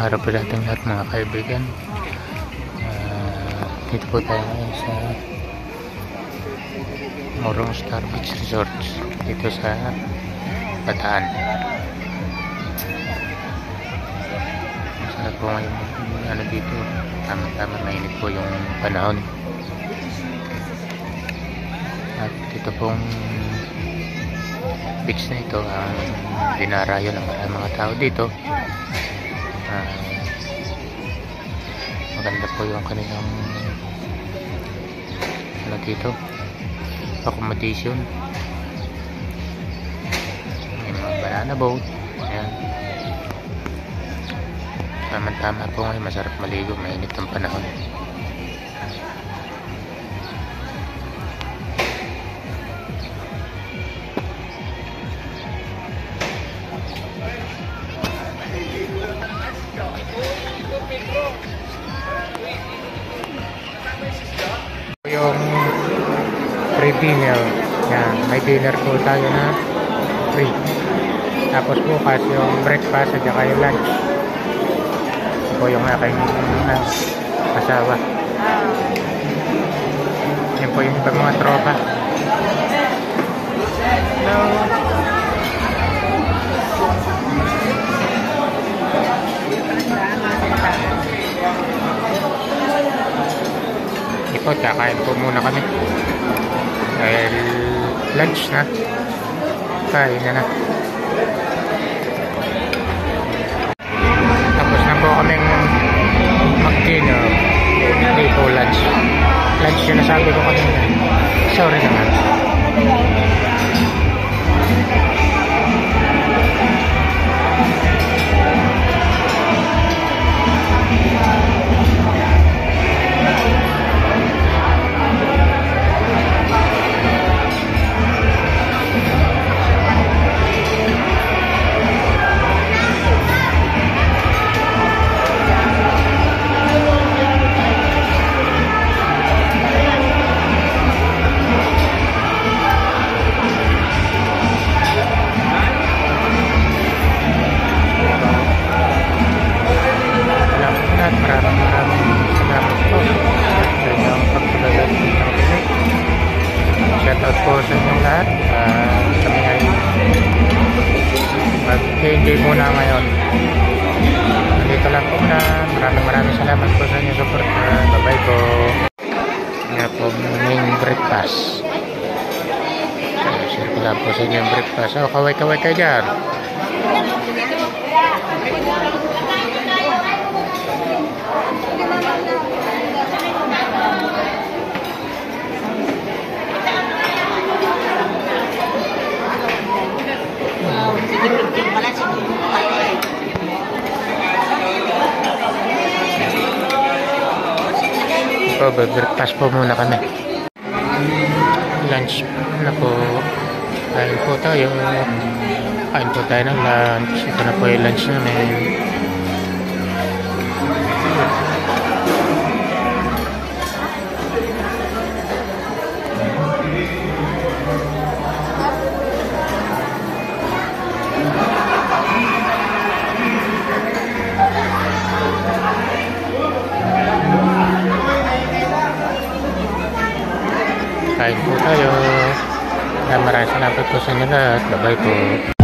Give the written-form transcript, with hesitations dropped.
araw po natin lahat mga kaibigan. Dito po tayo ngayon sa Morong Star Beach Resort dito sa Bataan. Masarap po ngayon dito, tama-tama, mainit po yung panahon. At dito pong beach na ito ang dinarayo ng mga tao dito. Maganda po yung kanilang dito, accommodation. May mga banana boat. Ayan, tama-tama po ngayon, masarap maligo, mainit ang panahon. Yung free dinner, yan, may dinner po tayo na free. Tapos bukas yung breakfast at saka yung lunch. Ito po yung aking asawa. Yan po yung ibang mga tropa. Hello. Ito, kakain po muna kami dahil lunch na, kain na. Tapos na po kaming mag-dinner. Hindi po lunch yung nasabi ko kanina, sorry naman. Maraming salamat po sa inyong pagtulad ng pinig. Shoutout po sa inyong lahat. Kami ay mag-enjoy muna ngayon. Nandito lang po na. Maraming salamat po sa inyong support. Bye bye po. Nga po main breakfast. Share ko lang po sa inyong breakfast. Kaway kayo dyan. So, breakfast po muna kami. Lunch na po. Kain po tayo ng lunch. Ito na po yung lunch namin. Kain po tayo. Maraming salamat po sa inyo lahat. Bye bye po.